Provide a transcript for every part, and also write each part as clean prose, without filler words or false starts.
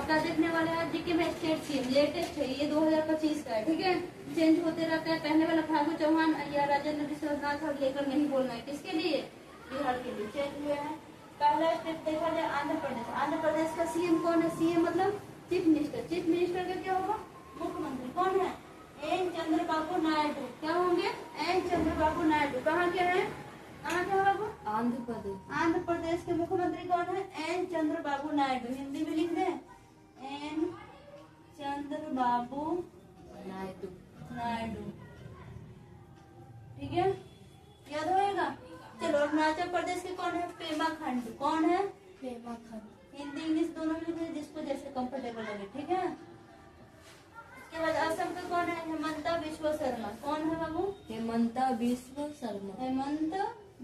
अब क्या देखने वाले हैं, जीके में स्टेट सीएम लेटेस्ट है, ये 2025 का है, ठीक है। चेंज होते रहता है। पहले वाला फागू चौहान या राजेंद्र विश्वनाथ और लेकर नहीं बोलना है, किसके लिए, बिहार के लिए चेंज हुए हैं। पहला स्टेट देखा जाए आंध्र प्रदेश। आंध्र प्रदेश का सीएम कौन है, सीएम मतलब चीफ मिनिस्टर। चीफ मिनिस्टर का क्या होगा, मुख्यमंत्री। कौन है, एन चंद्रबाबू नायडू। क्या होंगे, एन चंद्रबाबू नायडू। कहाँ के हैं, कहाँ के बाबू, आंध्र प्रदेश। आंध्र प्रदेश के मुख्यमंत्री कौन है, एन चंद्रबाबू नायडू। हिंदी में लिख दें, एन चंद्रबाबू नायडू। नायडू, ठीक है, याद होएगा। चलो अरुणाचल प्रदेश के कौन है, पेमा खांडू। कौन है, पेमा खांडू। हिंदी इंग्लिश दोनों में लिखे, जिसको जैसे कंफर्टेबल लगे, ठीक है। इसके बाद असम का कौन है, हेमंता बिश्व शर्मा। कौन है बाबू, हेमंता बिश्व शर्मा। हेमंत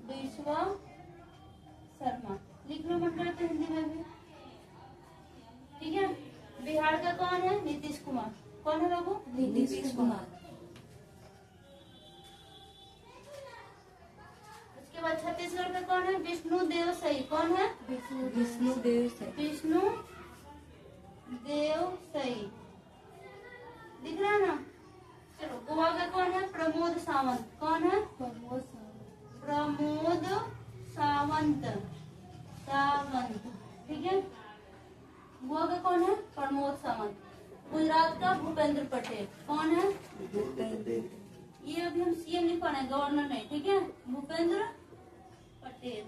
बिश्व शर्मा, लिख लो मन करते हिंदी में भी, ठीक है। बिहार का कौन है, नीतीश कुमार। कौन है बाबू, नीतीश कुमार। उसके बाद छत्तीसगढ़ का कौन है, विष्णु देव सही। कौन है, विष्णु देव सही। विष्णु देव सही, दिख रहा है ना। चलो गोवा का कौन है, प्रमोद सावंत। कौन है, प्रमोद सावंत। प्रमोद सावंत, सावंत, ठीक है। गोवा का कौन है, प्रमोद सावंत। गुजरात का भूपेंद्र पटेल। कौन है, भूपेंद्र। ये अभी हम सीएम नहीं पढ़े, गवर्नर नहीं, ठीक है, भूपेंद्र पटेल।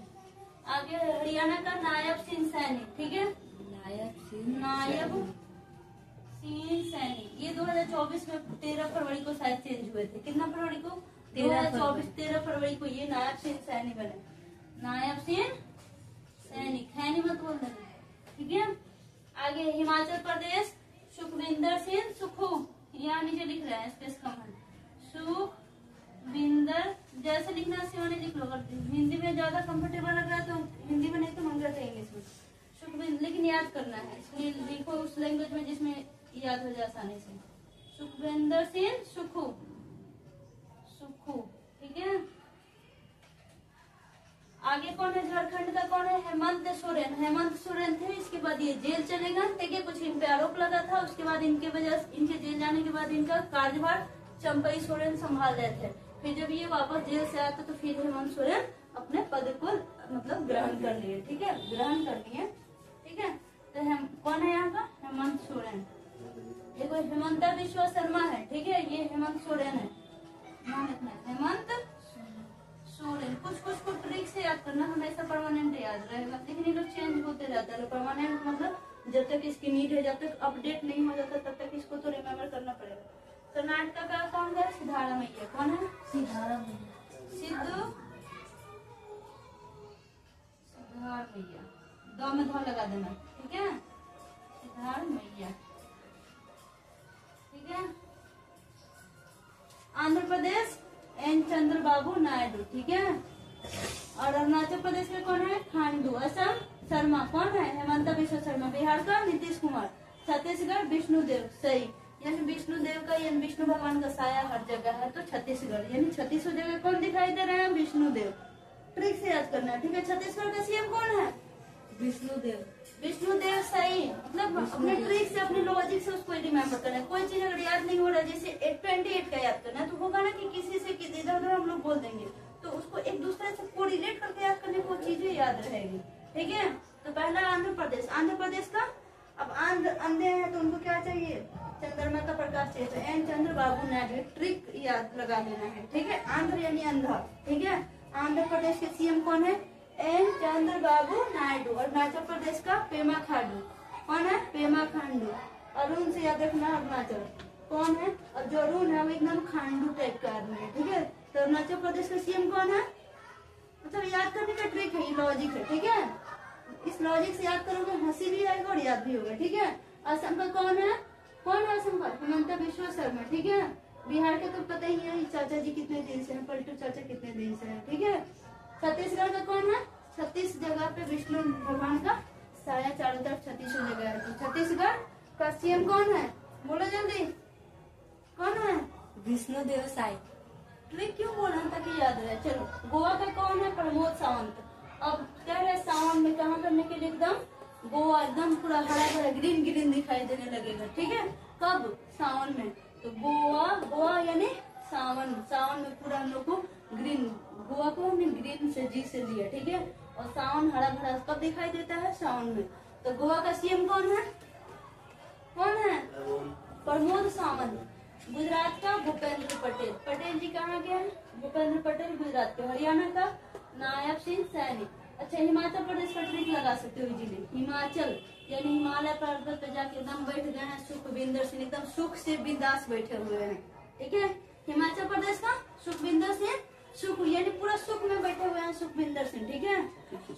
आगे हरियाणा का नायब सिंह सैनी, ठीक है, नायब सिंह। नायब सिंह सैनी। ये 2024 में 13 फरवरी को शायद चेंज हुए थे। कितना फरवरी को, 2024 13 फरवरी को ये नायब सिंह सैनी बने। नायब सिंह सैनी, खैनी मत बोल देना, ठीक है। आगे हिमाचल प्रदेश, सुखविंदर सिंह सुक्खू। यहाँ नीचे लिख रहे हैं स्पेस कमेंट, सुखविंदर जैसे लिखना सिवानी लिख लो। अगर हिंदी में ज्यादा कंफर्टेबल लग रहा है तो हिंदी में, नहीं तो मंगल है इंग्लिश में। सुखविंदर लेकिन याद करना है, इसलिए लिखो उस लैंग्वेज में जिसमें याद हो जाए आसानी से। सुखविंदर सिंह सुक्खू, सुक्खू, ठीक है। आगे कौन है, झारखंड का कौन है, हेमंत सोरेन। हेमंत सोरेन थे, इसके बाद ये जेल चलेगा, ठीक है। कुछ इन पे आरोप लगा था, उसके बाद इनके वजह, इनके जेल जाने के बाद इनका कार्यभार चंपई सोरेन संभाल रहे थे। फिर जब ये वापस जेल से आया तो फिर हेमंत सोरेन अपने पद को मतलब ग्रहण कर लिए, ठीक है, ग्रहण कर लिए, ठीक है। तो हम कौन है यहाँ का, हेमंत सोरेन। देखो हेमंता बिश्व शर्मा है, ठीक है, ये हेमंत सोरेन है, नाम इतना है, हेमंत सोरेन। कुछ ट्रिक से याद करना, हमेशा परमानेंट याद रहेगा, लेकिन ये लोग चेंज होते रहता है। परमानेंट मतलब जब तक इसकी नीड है, जब तक अपडेट नहीं हो जाता तब तक इसको तो रिमेम्बर करना पड़ेगा। कर्नाटक का कौन है, सिद्धारा मैया। कौन है, सिद्धारा मैया। सिद्धार मैया, दो में ध लगा देना, ठीक है, सिद्धार मैया, ठीक है। आंध्र प्रदेश एन चंद्रबाबू नायडू, ठीक है। और अरुणाचल प्रदेश में कौन है, खांडू। असम शर्मा। कौन है, हेमंता बिश्व शर्मा। बिहार का नीतीश कुमार। छत्तीसगढ़ विष्णुदेव सही, यानी विष्णुदेव का, यानी विष्णु भगवान का साया हर जगह है, तो छत्तीसगढ़, यानी 36 जगह कौन दिखाई दे रहे हैं, विष्णुदेव। ट्रिक से याद करना है, ठीक है। छत्तीसगढ़ का सीएम कौन है, विष्णुदेव। विष्णुदेव सही, मतलब अपने ट्रिक से, अपने लॉजिक से उसको रिमेम्बर करना है। कोई चीज अगर याद नहीं हो रहा है, जैसे 28 का याद करना है, तो होगा ना कि किसी से इधर उधर हम लोग बोल देंगे, तो उसको एक दूसरे से कोरिलेट करके याद करने को चीजें याद रहेगी, ठीक है। तो पहला आंध्र प्रदेश। आंध्र प्रदेश का, अब अंधे हैं तो उनको क्या चाहिए, चंद्रमा का प्रकाश चाहिए, तो एन चंद्रबाबू नायडू। ट्रिक याद लगा लेना है, ठीक है। आंध्र यानी अंधा, ठीक है। आंध्र प्रदेश के सीएम कौन है, एन चंद्रबाबू नायडू। अरुणाचल प्रदेश का पेमा खांडू। कौन है, पेमा खांडू। अरुण से याद रखना, अरुणाचल कौन है, और जो अरुण है वो एकदम खांडू टाइप का आदमी है, ठीक है। तो अरुणाचल प्रदेश का सीएम कौन है, मतलब याद करने का ट्रिक है, ये लॉजिक है, ठीक है। इस लॉजिक से याद करोगे, हंसी भी आएगा और याद भी होगा, ठीक है। असम का कौन है, कौन है असम का, हेमंता बिश्व शर्मा, ठीक है। बिहार के तो पता ही है, चाचा जी कितने दिन से है, पलटू चाचा कितने दिन से है, ठीक है। छत्तीसगढ़ का कौन है, 36 जगह पे विष्णु भगवान का साया चारों तरफ 36 जगह है, तो छत्तीसगढ़ का सीएम कौन है, बोलो जल्दी, कौन है, विष्णुदेव साई। ट्रिक क्यों बोल रहा ताकि याद रहे। चलो गोवा का कौन है, प्रमोद सावंत। अब कह रहे सावन में कहाँ करने के लिए, एकदम गोवा एकदम पूरा हरा भरा ग्रीन ग्रीन दिखाई देने लगेगा। ठीक है, कब? सावन में। तो गोवा, गोवा यानी सावन, सावन में पूरा हम लोग को ग्रीन, गोवा को हमने ग्रीन से जी से लिया। ठीक है, और सावन हरा भरा कब दिखाई देता है? सावन में। तो गोवा का सीएम कौन है? कौन है? प्रमोद सावंत। गुजरात का भूपेंद्र पटेल। पटेल जी कहाँ के हैं? भूपेंद्र पटेल गुजरात के। हरियाणा का नायब सिंह सैनी। अच्छा, हिमाचल प्रदेश का ट्रिक लगा सकते हो इजीली। हिमाचल यानी हिमालय पर्वत पे जाके एकदम बैठ गए हैं सुखविंदर सिंह, एकदम सुख से बिंदास बैठे हुए हैं। ठीक है, हिमाचल प्रदेश का सुखविंदर सिंह, सुख यानी पूरा सुख में बैठे हुए हैं सुखविंदर सिंह। ठीक है,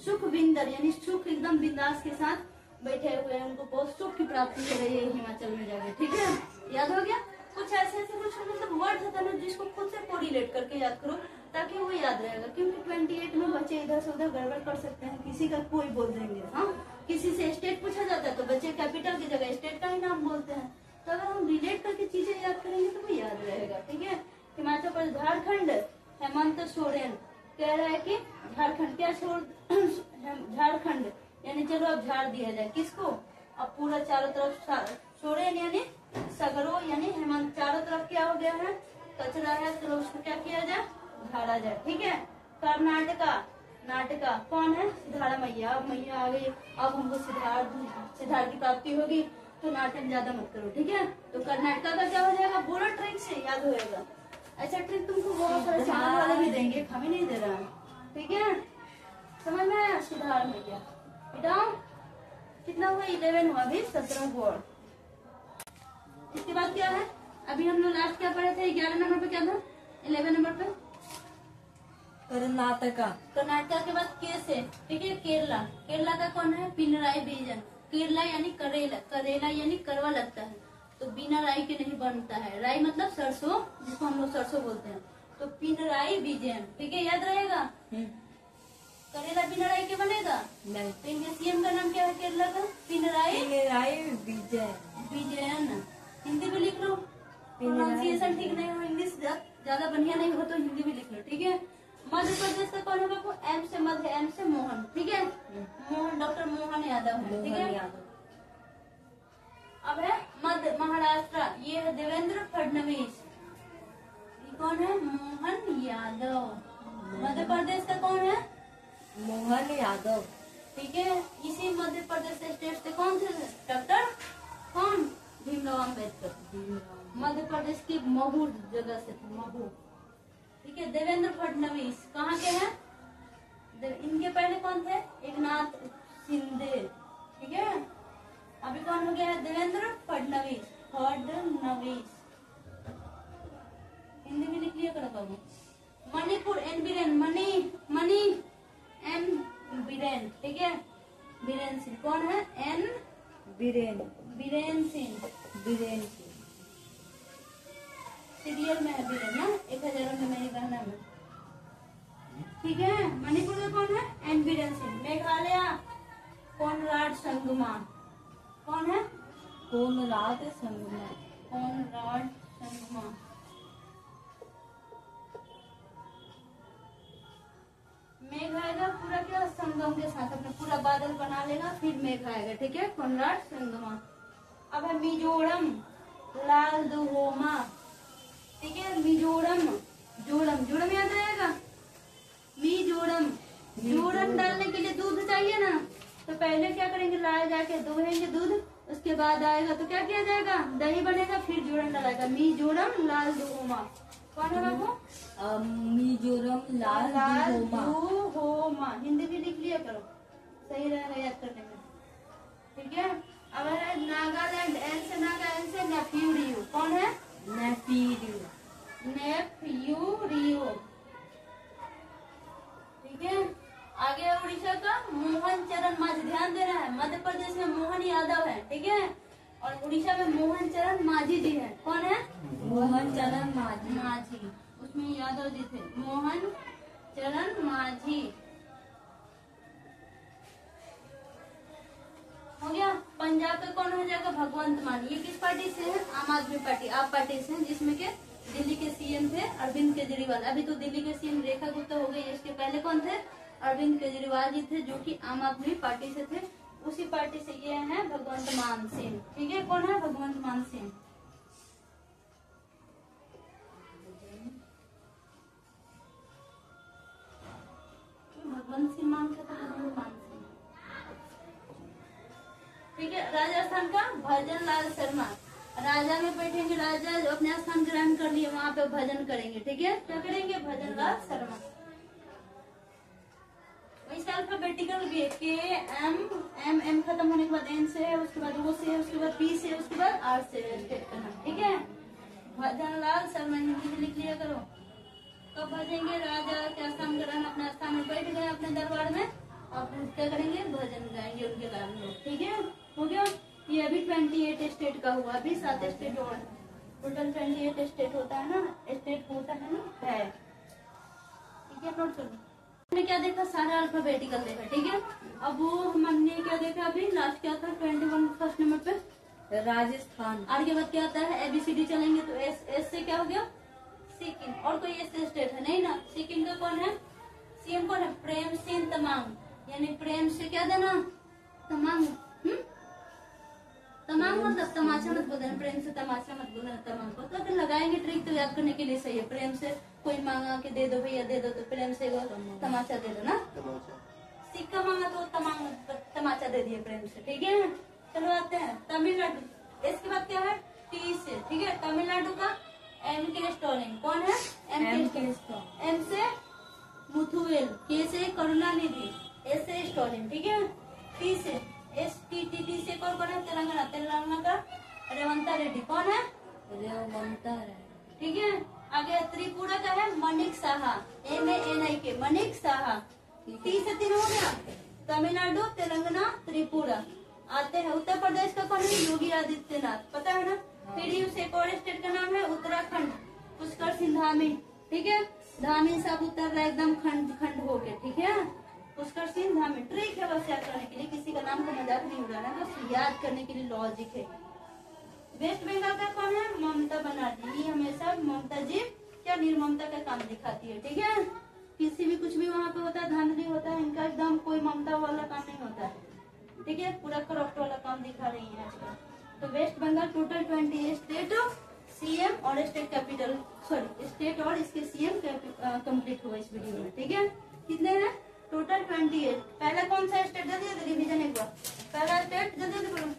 सुखविंदर यानी सुख, एकदम बिंदास के साथ बैठे हुए हैं, उनको बहुत सुख की प्राप्ति हो रही है हिमाचल में जाके। ठीक है, याद हो गया? कुछ ऐसे ऐसे कुछ मतलब वर्ड होता है ना जिसको खुद से कोरिलेट करके याद करो ताकि वो याद रहेगा, क्योंकि 28 में बच्चे इधर से उधर गड़बड़ कर सकते हैं, किसी का कोई बोल देंगे। हाँ, किसी से स्टेट पूछा जाता है तो बच्चे कैपिटल की जगह स्टेट का ही नाम बोलते हैं। तो अगर हम रिलेट करके चीजें याद करेंगे तो वो याद रहेगा। ठीक है, हिमाचल प्रदेश, झारखंड, हेमंत सोरेन कह रहा है कि झारखंड क्या छोड़ झारखंड यानी चलो अब झाड़ दिया जाए किसको? अब पूरा चारों तरफ सोरेन यानी सगरो यानी हेमंत, चारों तरफ क्या हो गया है? कचरा है, तो उसको क्या किया जाए? झाड़ा जाए। ठीक है, कर्नाटका, नाटका कौन है? सिद्धारा मैया। मैया आ गई, अब हमको सिद्धार की प्राप्ति होगी, तो नाटक ज्यादा मत करो। ठीक है, तो कर्नाटका का क्या हो जाएगा? बोलो ट्रिक से याद होएगा। ऐसा ट्रिक तुमको बहुत सारे चैनल वाले भी देंगे, हमें नहीं दे रहा। ठीक है, समझ में आया? सिद्धार मैया बेटा कितना हुआ? 11 हुआ, अभी 17 हुआ। इसके बाद क्या है? अभी हम लोग लास्ट क्या पढ़े थे? 11 नंबर पे क्या था? 11 नंबर पे कर्नाटका। कर्नाटका के बाद के से, ठीक है, केरला। केरला का कौन है? पिनराई विजयन। केरला यानी करेला, करेला यानी करवा लगता है, तो बिना राई के नहीं बनता है। राई मतलब सरसों, जिसको हम लोग सरसों बोलते हैं। तो पिनराई विजयन। ठीक है, याद रहेगा? करेला बिना राई के बनेगा नहीं। तो इनके सीएम का नाम क्या है केरला का? पिनराई विजयन। हिंदी में लिख लो, प्रोनाउंसिएशन ठीक नहीं हो, इंग्लिश ज्यादा बढ़िया नहीं हो तो हिंदी में लिख लो। ठीक है, मध्य प्रदेश का कौन होगा? वो एम से मध्य, एम से मोहन। ठीक है, मोहन, डॉक्टर मोहन यादव है। ठीक है, अब है मध्य महाराष्ट्र, ये है देवेंद्र फडणवीस। ये कौन है? मोहन यादव। मध्य प्रदेश का कौन है? मोहन यादव। ठीक है, इसी मध्य प्रदेश स्टेट से कौन थे? डॉक्टर कौन? भीमराव अम्बेडकर। मध्य प्रदेश की महू जगह से थे, महू। ठीक है, देवेंद्र फडणवीस कहाँ के हैं? इनके पहले कौन थे? एकनाथ शिंदे। ठीक है, अभी कौन हो गया है? देवेंद्र फडणवीस। फडणवीस हिंदी में लिख लिया करो बाबू। मणिपुर, एन बीरेन, मणि एम बीरेन। ठीक है, बीरेन सिंह कौन है? एन बीरेन सिंह। सीरियल में है बीरेन ना, 1000 में मेरी बहना में। ठीक है, मणिपुर में कौन है? एन बीरेन सिंह। मेघालय कोनराड संगमा। कौन है? कोनराड संगमा। कोनराड संगमा। मेघ आएगा पूरा क्या? संगम के साथ अपने पूरा बादल बना लेगा, फिर मेघ आएगा। ठीक है, कोनराड संगमा। अब है मिजोरम, लाल दुहोमा। ठीक है, मिजोरम, जोड़म याद आएगा? मिजोरम, जोड़म डालने के लिए दूध चाहिए ना, तो पहले क्या करेंगे? लाए जाके दोहेंगे दूध, उसके बाद आएगा तो क्या किया जाएगा? दही बनेगा, फिर जोड़म डालेगा। मिजोरम लाल दुहोमा। कौन है बाबू? मिजोरम लाल दुहोमा। हिंदी भी लिख लिया करो, सही रहेगा याद करने में। ठीक है, अब है नागालैंड, एन से नागा, एन से नेफ्यूरियो। कौन है? नेफ्यूरियो। ठीक है, आगे उड़ीसा का मोहन चरण माझी। ध्यान देना है, मध्य प्रदेश में मोहन यादव है। ठीक है, और उड़ीसा में मोहन चरण माझी जी है। कौन है? मोहन चरण माझी। उसमें यादव जी थे, मोहन चरण माझी। हो गया। पंजाब का कौन हो जाएगा? भगवंत मान। ये किस पार्टी से है? आम आदमी पार्टी, आप पार्टी से है, जिसमें के दिल्ली के सीएम थे अरविंद केजरीवाल। अभी तो दिल्ली के सीएम रेखा गुप्ता हो गई, इसके पहले कौन थे? अरविंद केजरीवाल जी थे, जो कि आम आदमी पार्टी से थे। उसी पार्टी से ये है भगवंत मान सिंह। ठीक है, कौन है? भगवंत मान सिंह। भगवंत सिंह मान का था, भगवंत मान सिंह। ठीक है, राजस्थान का भजन लाल शर्मा। राजा में बैठेंगे, राजा अपने स्थान ग्रहण कर लिए, वहाँ पे भजन करेंगे। ठीक है, क्या करेंगे? भजन लाल शर्मा। वैसे अल्फाबेटिकल भी है, के एम खत्म होने के बाद एन से है, उसके बाद ओ से है, उसके बाद पी से, उसके बाद आर से स्टेट करना। ठीक है, भजन लाल शर्मा हिंदी में लिख लिया करो। कब भजेंगे? राजा के स्थान ग्रहण, अपने स्थान में बैठ गए अपने दरबार में, अब क्या करेंगे? भजन गाएंगे उनके नाम में। ठीक है, हो गया। ये अभी 28 स्टेट का हुआ, अभी 7 स्टेट और टोटल 28 स्टेट होता है ना, स्टेट होता है ना, है। ठीक है, नोट करो। हमने क्या देखा? सारा अल्फाबेटिकल देखा। ठीक है, अब वो हमने क्या देखा? अभी लास्ट क्या था? 21 फर्स्ट नंबर पे राजस्थान। आर के बाद क्या आता है? ABCD चलेंगे तो एस से क्या हो गया? सिक्किम। और कोई ऐसे स्टेट है नहीं ना? सिक्किम का कौन है? सीएम कौन है? प्रेम सिंह तमांग, यानी प्रेम से क्या देना? तमांग। तमांग मतलब तमाचा मत बोलना, प्रेम से तमाचा मत बोलना। तमांग को तो अगर लगाएंगे ट्रिक तो याद करने के लिए सही है। प्रेम से कोई मांगा के दे दो भैया, दे दो, तो प्रेम से तमाचा दे दो ना। सिक्का मांगा तो तमाचा दे दिए प्रेम से। ठीक है, चलो आते हैं तमिलनाडु। इसके बाद क्या है? टी से। ठीक है, तमिलनाडु का एम के स्टॉलिन। कौन है? एम के स्टॉलिन। एम से मुथुवेल, के से करुणानिधि, एस से स्टॉलिन। ठीक है, टी से STTT से कौन है? तेलंगाना। तेलंगाना का रेवंता रेड्डी। कौन है? रेवंता रेड्डी। ठीक है, आगे त्रिपुरा का है मणिक साहा, MANIK, मणिक साहा। टी से 3 हो गया। तमिलनाडु, तेलंगाना, त्रिपुरा। आते हैं उत्तर प्रदेश का कौन है? योगी आदित्यनाथ, पता है ना। फिर उसे एक और स्टेट का नाम है उत्तराखंड, पुष्कर सिंह धामी। ठीक है, धामी सब उतर रहा है एकदम खंड खंड होके। ठीक है, पुष्कर सिंह धामी। ट्रिक है बस याद करने के लिए, किसी का नाम का मजाक नहीं उड़ाना, बस याद करने के लिए लॉजिक है। वेस्ट बंगाल का कौन है? ममता बनर्जी। ये हमेशा ममता जी क्या निर्ममता का काम दिखाती है। ठीक है, किसी भी कुछ भी वहाँ पे होता है, धांधली होता है, इनका एकदम कोई ममता वाला काम नहीं होता है। ठीक है, पूरा करप्ट वाला काम दिखा रही है आजकल। तो West Bengal total 20 state, CM और स्टेट कैपिटल, सॉरी स्टेट और इसके CM कंप्लीट हुआ इस वीडियो में। ठीक है, कितने हैं? टोटल 28। पहला कौन सा स्टेट? जल्दी रिविजन एक बार। पहला स्टेट जल्दी बोलो।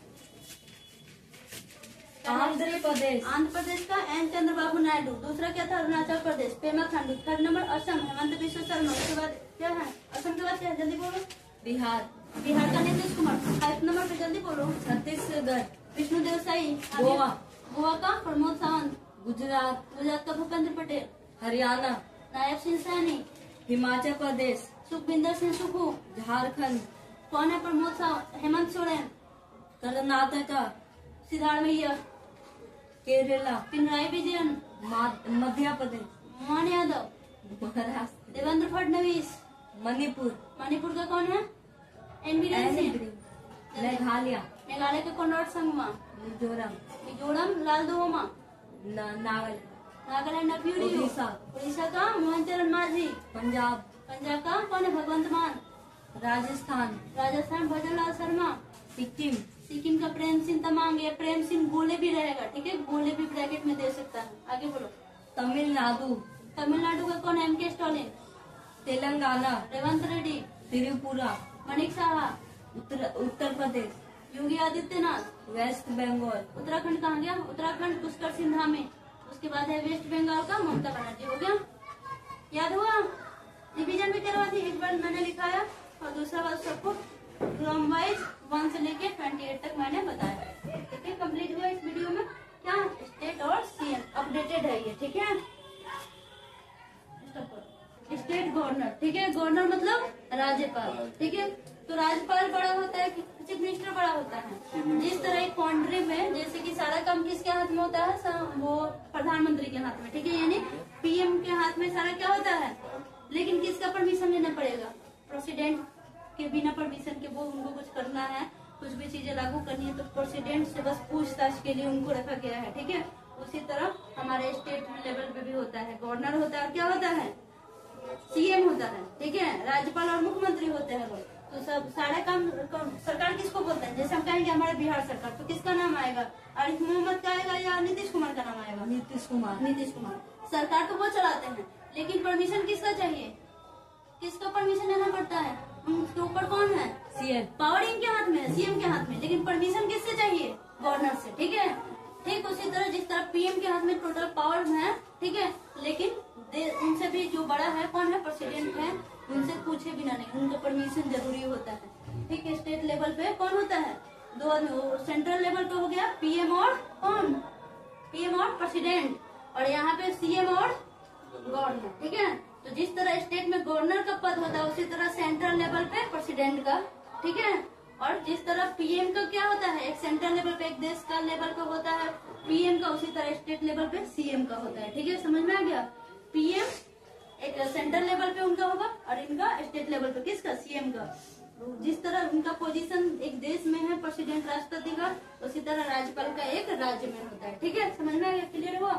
आंध्र प्रदेश। आंध्र प्रदेश का एन चंद्रबाबू नायडू। दूसरा क्या था? अरुणाचल प्रदेश, पेमा खांडू। Third number Assam, Hemant Biswa Sarma. उसके बाद क्या है? असम के बाद क्या है? जल्दी बोलो। बिहार। बिहार का नीतीश कुमार। 5 नंबर पे जल्दी बोलो। छत्तीसगढ़। विष्णुदेव साई। गोवा। गोवा का प्रमोद सावंत। गुजरात। गुजरात का भूपेंद्र पटेल। हरियाणा। नायब सिंह सैनी। हिमाचल प्रदेश। सुखविंदर सिंह सुखू। झारखंड। कौन है? प्रमोद सावंत। हेमंत सोरेन। कर्नाटक। सिद्धार्थ मैया। केरला। पिनराई विजयन। मध्य प्रदेश। मोहन यादव। महाराष्ट्र। देवेंद्र फडणवीस। मणिपुर। मणिपुर का कौन है? एन बीरेन सिंह। मेघालय। मेघालय का कॉनराड संगमा। मिजोरम। मिजोरम लाल दोमा। नागालैंड। नागालैंड अफ्यूरी। उड़ीसा। उड़ीसा का मोहन चरण मांझी। पंजाब। पंजाब का कौन है? भगवंत मान। राजस्थान। राजस्थान भजन लाल शर्मा। सिक्किम। सिक्किम का प्रेम सिंह तमांग। ये प्रेम सिंह गोले भी रहेगा। ठीक है, गोले भी ब्रैकेट में दे सकता है। आगे बोलो। तमिलनाडु। तमिलनाडु का कौन है? MK स्टॉलिन। तेलंगाना। रेवंत रेड्डी। त्रिपुरा। मणिक साहा। उत्तर प्रदेश। योगी आदित्यनाथ। वेस्ट बंगाल। उत्तराखंड कहाँ गया? उत्तराखंड पुष्कर सिंह धामी। उसके बाद है वेस्ट बंगाल का ममता बनर्जी। हो गया? याद हुआ? रिवीजन भी करवा थी, एक बार मैंने लिखाया और दूसरा बार सबको क्रम वाइज 1 से लेके 28 तक मैंने बताया। ठीक है, कंप्लीट हुआ इस वीडियो में। क्या? स्टेट और CM अपडेटेड है ये। ठीक है, स्टेट गवर्नर। ठीक है, गवर्नर मतलब राज्यपाल। ठीक है, तो राज्यपाल बड़ा होता है कि चीफ मिनिस्टर बड़ा होता है? जिस तरह एक कंट्री में जैसे कि सारा काम किसके हाथ में होता है? वो प्रधानमंत्री के हाथ में। ठीक है, यानी PM के हाथ में सारा क्या होता है, लेकिन किसका परमिशन लेना पड़ेगा? प्रेसिडेंट के बिना परमिशन के वो उनको कुछ करना है, कुछ भी चीजें लागू करनी है तो प्रेसिडेंट से बस पूछताछ के लिए उनको रखा गया है। ठीक है, उसी तरह हमारे स्टेट लेवल पे भी होता है, गवर्नर होता है, क्या होता है? CM होता है। ठीक है, राज्यपाल और मुख्यमंत्री होते हैं लोग। तो सब सारे काम सरकार किसको बोलते हैं? जैसे हम कहेंगे हमारे बिहार सरकार, तो किसका नाम आएगा? आरिफ मोहम्मद का आएगा या नीतीश कुमार का नाम आएगा? नीतीश कुमार। नीतीश कुमार। सरकार तो वो चलाते हैं, लेकिन परमिशन किसका चाहिए? किसका परमिशन लेना पड़ता है? उनके ऊपर कौन है? सीएम। पावर इनके हाथ में है, सीएम के हाथ में, लेकिन परमिशन किससे चाहिए? गवर्नर से। ठीक है, ठीक उसी तरह जिस तरह पीएम के हाथ में टोटल पावर है, ठीक है, लेकिन उनसे भी जो बड़ा है कौन है? प्रेसिडेंट है। उनसे पूछे बिना नहीं, उनका परमिशन जरूरी होता है। ठीक है, स्टेट लेवल पे कौन होता है? दो आदमी। सेंट्रल लेवल पे हो गया पीएम और कौन? पीएम और प्रेसिडेंट, और यहाँ पे सीएम और गवर्नर। ठीक है, तो जिस तरह स्टेट में गवर्नर का पद होता है, उसी तरह सेंट्रल लेवल पे प्रेसिडेंट का। ठीक है, और जिस तरह पीएम का क्या होता है? एक सेंट्रल लेवल पे एक देश का लेवल पे होता है पीएम का, उसी तरह स्टेट लेवल पे सीएम का होता है। ठीक है, समझ में आ गया? पीएम एक सेंट्रल लेवल पे उनका होगा और इनका स्टेट लेवल पे किसका? सीएम का। जिस तरह उनका पोजीशन एक देश में है प्रेसिडेंट राष्ट्रपति का, उसी तरह राज्यपाल का एक राज्य में होता है। ठीक है, समझ में आ गया? क्लियर हुआ?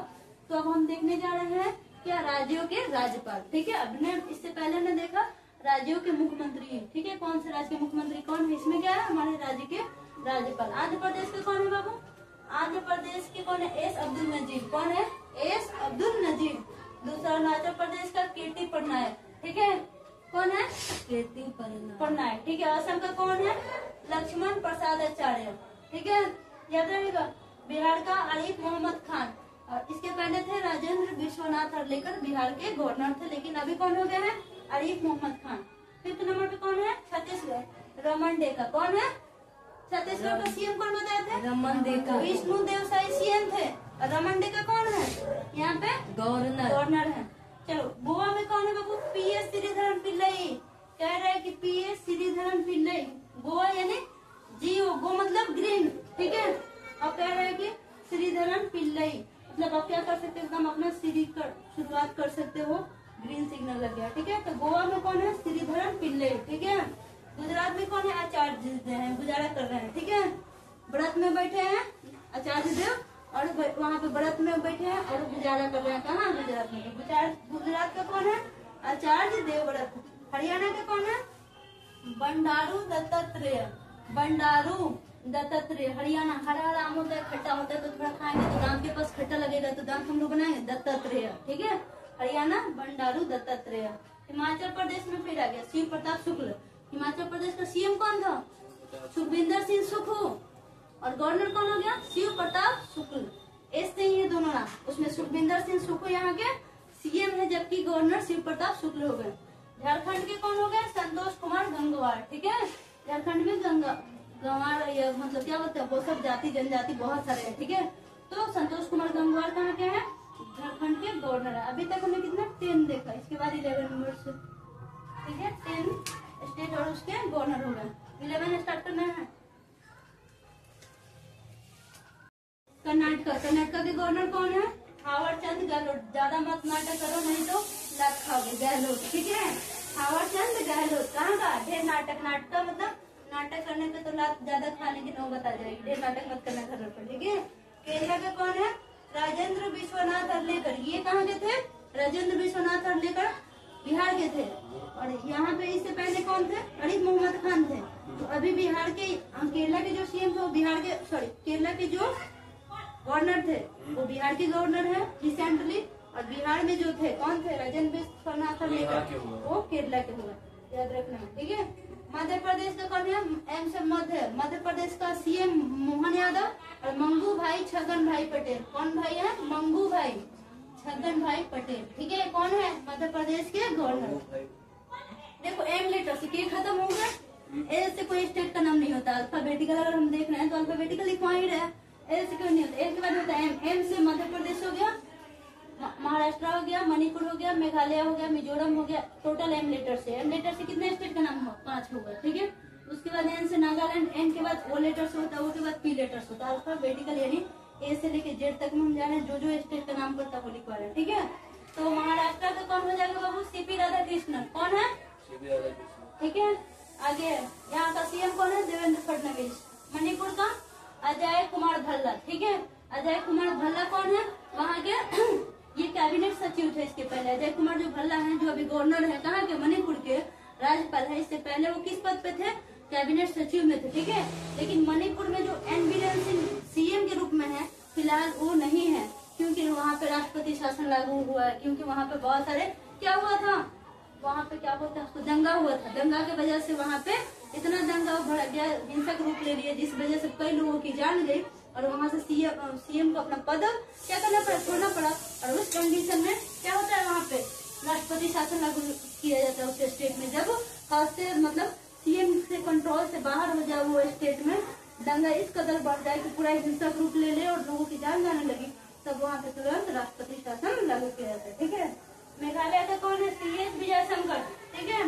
तो अब हम देखने जा रहे हैं क्या? राज्यों के राज्यपाल। ठीक है, अब ने इससे पहले ने देखा राज्यों के मुख्यमंत्री। ठीक है, कौन से राज्य के मुख्यमंत्री कौन है? इसमें क्या है? हमारे राज्य के राज्यपाल। आंध्र प्रदेश के कौन है बाबू? आंध्र प्रदेश के कौन है? एस अब्दुल नजीर। कौन है? एस अब्दुल नजीर। दूसरा अरुणाचल प्रदेश का केटी पटनायक। ठीक है, कौन है? केटी पटनायक। ठीक है, असम का कौन है? लक्ष्मण प्रसाद आचार्य। ठीक है, याद रहेगा। बिहार का आरिफ मोहम्मद खान, और इसके पहले थे राजेंद्र विश्वनाथ हर्लेकर, बिहार के गवर्नर थे, लेकिन अभी कौन हो गए हैं? आरिफ मोहम्मद खान। फिफ्थ नंबर पे कौन है? छत्तीसगढ़ रमन डेका। कौन है? छत्तीसगढ़ का सीएम कौन बताए थे? रमन डेका। विष्णु देव साई सीएम थे। रमन डेका कौन है? यहाँ पे गवर्नर है। चलो, गोवा में कौन है बाबू? पीएस श्रीधरन पिल्लई। कह रहे हैं कि पीएस श्रीधरन पिल्लई। गोवा यानी जीओ, गो मतलब ग्रीन। ठीक है, अब कह रहे हैं कि श्रीधरन पिल्लई, मतलब आप क्या कर सकते हो? अपना श्री कर शुरुआत कर सकते हो। ग्रीन सिग्नल लग गया। ठीक है, तो गोवा में कौन है? श्रीधरन पिल्लई। ठीक है, गुजरात में कौन है? आचार्य हैं, गुजारा कर रहे हैं। ठीक है, व्रत में बैठे हैं आचार्य देव, और वहाँ पे व्रत में बैठे हैं और गुजारा कर रहे हैं। कहाँ? गुजरात में। गुजरात का कौन है? आचार्य देवव्रत। हरियाणा का कौन है? बंडारू दत्तात्रेय। बंडारू दत्तात्रेय। हरियाणा हरा हरा आम होता है, खट्टा होता है, तो थोड़ा खाएंगे तो दांत के पास खट्टा लगेगा, तो दांत हम लोग बनाएंगे दत्तात्रेय। ठीक है, हरियाणा बंडारू दत्तात्रेय। हिमाचल प्रदेश में फिर आ गया शिव प्रताप शुक्ल। हिमाचल प्रदेश का सीएम कौन था? सुखविंदर सिंह सुक्खू, और गवर्नर कौन हो गया? शिव प्रताप शुक्ल। ऐसे ही है दोनों नाम। उसमें सुखविंदर सिंह सुक्खू यहाँ के सीएम है, जबकि गवर्नर शिव प्रताप शुक्ल हो गए। झारखंड के कौन हो गए? संतोष कुमार गंगवार। ठीक है, झारखंड में गंवार मतलब क्या बोलते हैं? वो सब जाति जनजाति बहुत सारे हैं। ठीक है, तो संतोष कुमार गंगवार कहाँ के हैं? झारखंड के गवर्नर है। अभी तक हमने कितना 10 देखा, इसके बाद 11 नंबर से। ठीक है, 10 स्टेट और उसके गवर्नर हो गए। 11 स्टार्ट करना है। कर्नाटक के गवर्नर कौन है? हावड़ चंद गहलोत। ज्यादा मत नाटक करो, नहीं तो लात खाओगे। गहलोत। ठीक है, हावड़ चंद गहलोत। कहाँ का? ढेर नाटक। नाटक का मतलब नाटक करने पे तो लात ज्यादा खाने की नौबत आ जाएगी। ढेर नाटक मत करना घर पर। ठीक है, केरला का कौन है? राजेंद्र विश्वनाथ हर्लेकर। ये कहाँ के थे? राजेंद्र विश्वनाथ हर्लेकर बिहार के थे। और यहाँ पे इससे पहले कौन थे? आरिफ मोहम्मद खान थे। तो अभी बिहार के केरला के जो सीएम थे वो बिहार के केरला के जो गवर्नर थे वो बिहार के गवर्नर है रिसेंटली। और बिहार में जो थे कौन थे? राजेंद्र विश्वनाथ हर्लेकर, वो केरला के हुए, याद रखना। ठीक है, मध्य प्रदेश का कौन है? एम से मध्य प्रदेश का सीएम मोहन यादव और मंगू भाई छगन भाई पटेल। कौन भाई है? मंगू भाई छगन भाई पटेल। ठीक है, कौन है? मध्य प्रदेश के गवर्नर। देखो एम लेटर से के खत्म हो गया। ए से कोई स्टेट का नाम नहीं होता। अल्फाबेटिकल अगर हम देख रहे हैं तो अल्फाबेटिकल लिखवा ही रहे। ए से कोई नहीं होता। ए के बाद होता है एम। एम से मध्य प्रदेश हो गया, महाराष्ट्र हो गया, मणिपुर हो गया, मेघालय हो गया, मिजोरम हो गया। टोटल एम लेटर से। एम लेटर से कितने स्टेट का नाम हो? 5 हो गया। ठीक है, उसके बाद एन से नागालैंड। एन के बाद ओ लेटर से होता है, ओ के बाद पी लेटर से होता है। अल्फाबेटिकल यानी ए से लेके जेड तक में हम जा रहे हैं। जो जो स्टेट का नाम पड़ता है वो लिखवा रहे हैं। ठीक है, तो महाराष्ट्र का कौन हो जाएगा बाबू? सीपी राधाकृष्णन। कौन है? ठीक है, आगे यहाँ का सीएम कौन है? देवेंद्र फडणवीस। मणिपुर का अजय कुमार भल्ला। ठीक है, अजय कुमार भल्ला कौन है? वहाँ के ये कैबिनेट सचिव थे इसके पहले। अजय कुमार जो भल्ला है, जो अभी गवर्नर है कहाँ के? मणिपुर के। राज्यपाल है। इससे पहले वो किस पद पे थे? कैबिनेट सचिव में थे, ठीक है। लेकिन मणिपुर में जो एन बीरेन सिंह सीएम के रूप में है, फिलहाल वो नहीं है, क्योंकि वहाँ पे राष्ट्रपति शासन लागू हुआ है। क्योंकि वहाँ पे बहुत सारे क्या हुआ था, वहाँ पे क्या बोलते हैं उसको, दंगा हुआ था। दंगा की वजह से वहाँ पे इतना दंगा भड़ गया, हिंसक रूप ले लिया, जिस वजह से कई लोगों की जान गई और वहाँ से सीएम को अपना पद क्या करना पड़ा, छोड़ना पड़ा। और उस कंडीशन में क्या होता है, वहाँ पे राष्ट्रपति शासन लागू किया जाता है उस स्टेट में। जब खास से मतलब सीएम से कंट्रोल से बाहर हो जाए वो स्टेट में, दंगा इस कदर बढ़ जाए कि पूरा हिंसक रूप ले ले और लोगों की जान जाने लगी, तब वहाँ पे तुरंत राष्ट्रपति शासन लागू किया जाता है, ठीक है। मेघालय का कौन है? सीएस विजयशंकर, ठीक है।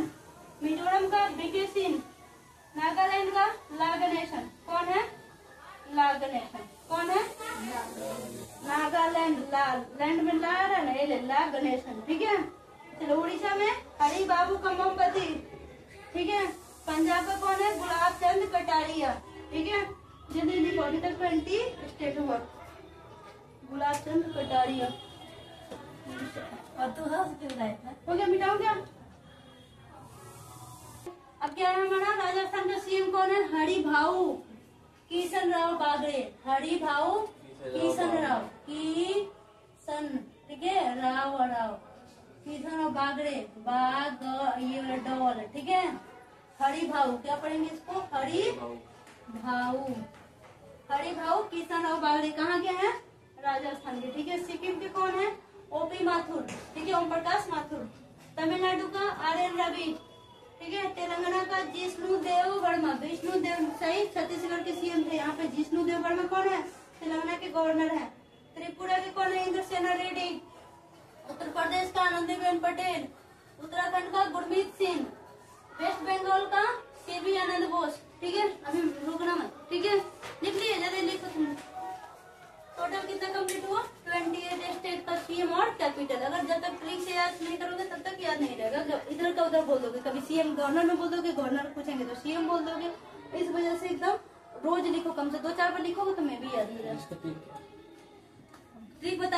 मिजोरम का बीके सिंह, नागालैंड का ला गणेशन, कौन है? ला गणेशन, कौन है? नागालैंड, ला लैंड में ला रहा है ना, ला गणेशन, ठीक है। चलो उड़ीसा में हरि बाबू का मोमबत्ती, ठीक है। पंजाब का कौन है? गुलाब चंद कटारिया, ठीक है। जल्दी 20 स्टेट हुआ गुलाब चंद कटारिया। और तू हंस क्यों रहा है? हो गया, मिटाओ क्या? अब क्या है हमारा? राजस्थान का सीएम कौन है? हरि भाऊ किशन राव बागड़े, हरि भाऊ किशन राव, किशन, ठीक है, राव किशन राव बागड़े, बाग ये वाला डॉल, ठीक है। हरि भाऊ, क्या पढ़ेंगे इसको? हरि भाऊ, हरि भाऊ किशन राव बागड़े कहाँ के हैं? राजस्थान के, ठीक है। सिक्किम के कौन है? ओपी माथुर, ठीक है, ओम प्रकाश माथुर। तमिलनाडु का आर.एन. रवि, ठीक है। तेलंगाना का जिष्णु देव वर्मा, विष्णु देव सही, छत्तीसगढ़ के सीएम थे। यहाँ पे जिष्णु देव वर्मा कौन है? तेलंगाना के गवर्नर है। त्रिपुरा के कौन है? इंद्रसेना रेड्डी। उत्तर प्रदेश का आनंदीबेन पटेल। उत्तराखंड का गुरमीत सिंह। वेस्ट बंगाल का के.वी. आनंद बोस, ठीक है। अभी रुकना मत, ठीक है। लिख लिए, जल्दी लिखो तुम। टोटल कितना कंप्लीट हुआ? 28 स्टेट का सीएम और कैपिटल। अगर जब तक ट्रिक से याद नहीं करोगे तब तक याद नहीं रहेगा। इधर का उधर बोल दोगे, कभी सीएम गवर्नर में बोल दोगे, गवर्नर पूछेंगे तो सीएम बोल दोगे। इस वजह से एकदम रोज लिखो, कम से 2-4 बार लिखोगे तो मैं भी याद हो जाएगा। ट्रिक बता